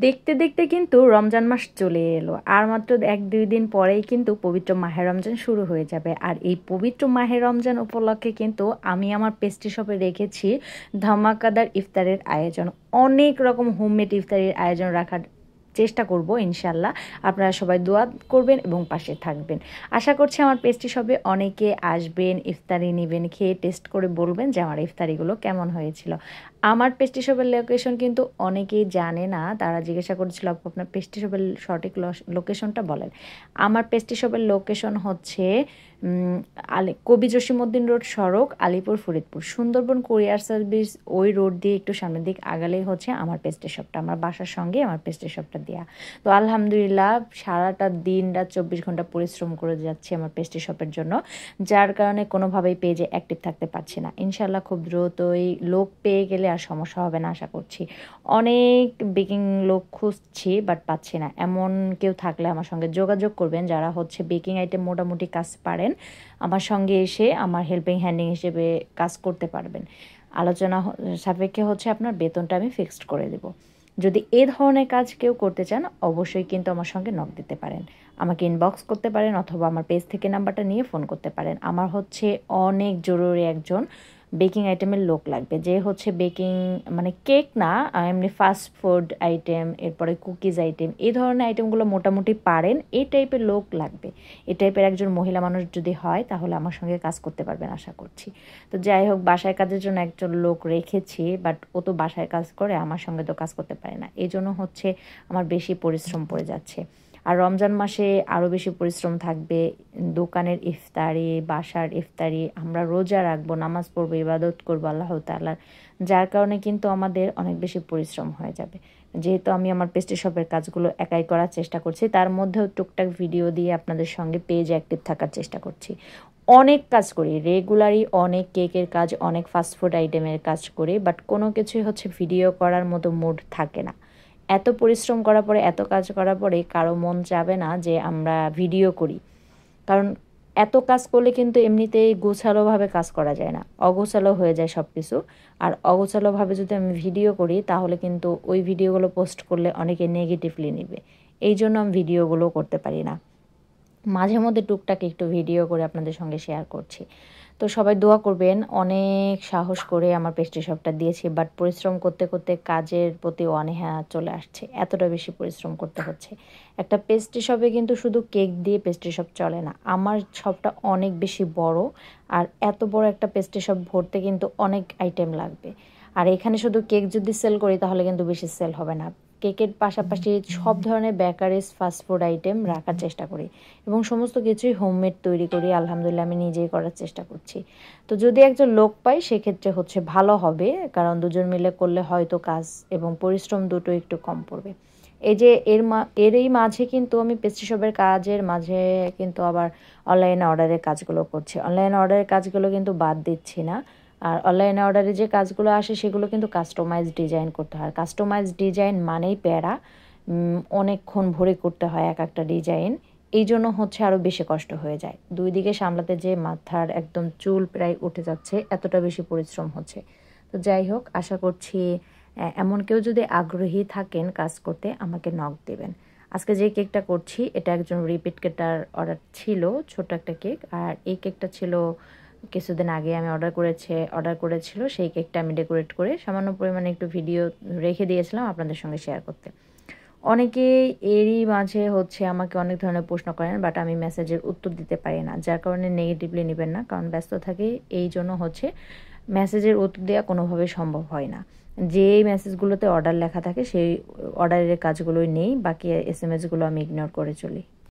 দেখতে দেখতে কিন্তু রমজান মাস চলে এলো আর মাত্র 1-2 দিন পরেই কিন্তু পবিত্র মাহে রমজান শুরু হয়ে যাবে। আর এই পবিত্র মাহে রমজান উপলক্ষে কিন্তু আমি আমার পেস্ট্রি শপে রেখেছি ধামাকাদার ইফতারের আয়োজন। অনেক রকম হোমমেড ইফতারের আয়োজন রাখার চেষ্টা করব ইনশাল্লাহ। আপনারা সবাই দোয়া করবেন এবং পাশে থাকবেন। আশা করছি আমার পেস্ট্রি শপে অনেকে আসবেন, ইফতারি নেবেন, খেয়ে টেস্ট করে বলবেন যে আমার ইফতারিগুলো কেমন হয়েছিল। আমার পেস্ট্রি শপের লোকেশন কিন্তু অনেকেই জানে না, তারা জিজ্ঞাসা করেছিল আপু আপনার পেস্ট্রি শপের সঠিক লোকেশনটা বলেন। আমার পেস্ট্রি শপের লোকেশন হচ্ছে কবি জসিমউদ্দিন রোড সড়ক, আলিপুর ফরিদপুর, সুন্দরবন কুরিয়ার সার্ভিস ওই রোড দিয়ে একটু সামনের দিক আগালেই হচ্ছে আমার পেস্ট্রি শপটা। আমার বাসার সঙ্গে আমার পেস্ট্রি শপটা দেয়া। তো আলহামদুলিল্লাহ সারাটা দিন রাত 24 ঘন্টা পরিশ্রম করে যাচ্ছি আমার পেস্ট্রি শপের জন্য, যার কারণে কোনোভাবেই পেজে অ্যাক্টিভ থাকতে পারছি না। ইনশাল্লাহ খুব দ্রুতই লোক পেয়ে গেলে আর সমস্যা হবে না আশা করছি। অনেক বেকিং লোক খুঁজছি বাট পাচ্ছি না। এমন কেউ থাকলে আমার সঙ্গে যোগাযোগ করবেন যারা হচ্ছে বেকিং আইটেম মোটামুটি কাজ পারেন, আমার সঙ্গে এসে আমার হেল্পিং হ্যান্ডিং হিসেবে কাজ করতে পারবেন। আলোচনা সাপেক্ষে হচ্ছে আপনার বেতনটা আমি ফিক্সড করে দেব। যদি এই ধরনের কাজ কেউ করতে চান অবশ্যই কিন্তু আমার সঙ্গে নক দিতে পারেন, আমাকে ইনবক্স করতে পারেন অথবা আমার পেজ থেকে নাম্বারটা নিয়ে ফোন করতে পারেন। আমার হচ্ছে অনেক জরুরি একজন বেকিং আইটেমের লোক লাগবে, যে হচ্ছে বেকিং মানে কেক না, এমনি ফাস্ট ফুড আইটেম, এরপরে কুকিজ আইটেম, এই ধরনের আইটেমগুলো মোটামুটি পারেন, এই টাইপের লোক লাগবে। এই টাইপের একজন মহিলা মানুষ যদি হয় তাহলে আমার সঙ্গে কাজ করতে পারবেন আশা করছি। তো যাই হোক, বাসায় কাজের জন্য একজন লোক রেখেছি বাট ও তো বাসায় কাজ করে, আমার সঙ্গে তো কাজ করতে পারে না, এই জন্য হচ্ছে আমার বেশি পরিশ্রম পড়ে যাচ্ছে। আর রমজান মাসে আরও বেশি পরিশ্রম থাকবে, দোকানের ইফতারি, বাসার ইফতারি, আমরা রোজা রাখবো, নামাজ পড়বো, ইবাদত করবো আল্লাহ তাআলার, যার কারণে কিন্তু আমাদের অনেক বেশি পরিশ্রম হয়ে যাবে। যেহেতু আমি আমার পেস্ট্রি শপের কাজগুলো একাই করার চেষ্টা করছি, তার মধ্যেও টুকটাক ভিডিও দিয়ে আপনাদের সঙ্গে পেজ অ্যাক্টিভ থাকার চেষ্টা করছি। অনেক কাজ করি রেগুলারই, অনেক কেকের কাজ, অনেক ফাস্টফুড আইটেমের কাজ করি, বাট কোনো কিছুই হচ্ছে ভিডিও করার মতো মুড থাকে না। এত পরিশ্রম করার পরে, এত কাজ করার পরে কারো মন চাবে না যে আমরা ভিডিও করি, কারণ এত কাজ করলে কিন্তু এমনিতেই গোছালোভাবে কাজ করা যায় না, অগোছালো হয়ে যায় সব কিছু। আর অগোছালোভাবে যদি আমি ভিডিও করি তাহলে কিন্তু ওই ভিডিওগুলো পোস্ট করলে অনেকে নেগেটিভলি নেবে, এই জন্য আমি ভিডিওগুলো করতে পারি না। মাঝে মধ্যে টুকটাক একটু ভিডিও করে আপনাদের সঙ্গে শেয়ার করছি। তো সবাই দোয়া করবেন। অনেক সাহস করে আমার পেস্ট্রি শপটা দিয়েছি বাট পরিশ্রম করতে করতে কাজের প্রতি অনীহা চলে আসছে, এতটা বেশি পরিশ্রম করতে হচ্ছে। একটা পেস্ট্রি শপে কিন্তু শুধু কেক দিয়ে পেস্ট্রি শপ চলে না, আমার শপটা অনেক বেশি বড়, আর এত বড় একটা পেস্ট্রি শপ ভরতে কিন্তু অনেক আইটেম লাগবে। আর এখানে শুধু কেক যদি সেল করি তাহলে কিন্তু বেশি সেল হবে না, কেকের পাশাপাশি সব ধরনের বেকারিজ, ফাস্টফুড আইটেম রাখার চেষ্টা করি এবং সমস্ত কিছুই হোমমেড তৈরি করি। আলহামদুলিল্লাহ আমি নিজেই করার চেষ্টা করছি। তো যদি একজন লোক পাই সেক্ষেত্রে হচ্ছে ভালো হবে, কারণ দুজন মিলে করলে হয়তো কাজ এবং পরিশ্রম দুটো একটু কম পড়বে। এই যে এই মাঝে কিন্তু আমি পেস্ট্রি শপের কাজের মাঝে কিন্তু আবার অনলাইনে অর্ডারের কাজগুলো করছি। অনলাইনে অর্ডারের কাজগুলো কিন্তু বাদ দিচ্ছি না। আর অনলাইন অর্ডারে যে কাজগুলো আসে সেগুলো কিন্তু কাস্টমাইজ ডিজাইন করতে হয়। কাস্টমাইজ ডিজাইন মানেই প্যারা, অনেকক্ষণ ভরে করতে হয় এক একটা ডিজাইন, এই জন্য হচ্ছে আরও বেশি কষ্ট হয়ে যায়। দুই দিকে সামলাতে যে মাথার একদম চুল প্রায় উঠে যাচ্ছে, এতটা বেশি পরিশ্রম হচ্ছে। তো যাই হোক, আশা করছি এমন কেউ যদি আগ্রহী থাকেন কাজ করতে আমাকে নক দেবেন। আজকে যে কেকটা করছি এটা একজন রিপিট কেটার অর্ডার ছিল, ছোট একটা কেক। আর এই কেকটা ছিল কিছুদিন আগে আমি অর্ডার করেছিল, সেই কেকটা আমি ডেকোরেট করে সামান্য পরিমাণে একটু ভিডিও রেখে দিয়েছিলাম আপনাদের সঙ্গে শেয়ার করতে। অনেকেই এরই মাঝে হচ্ছে আমাকে অনেক ধরনের প্রশ্ন করেন বাট আমি মেসেজের উত্তর দিতে পারি না, যার কারণে নেগেটিভলি নেবেন না, কারণ ব্যস্ত থাকি, এই জন্য হচ্ছে মেসেজের উত্তর দেওয়া কোনোভাবেই সম্ভব হয় না। যেই মেসেজগুলোতে অর্ডার লেখা থাকে সেই অর্ডারের কাজগুলোই নেই, বাকি SMS গুলো আমি ইগনোর করে চলি।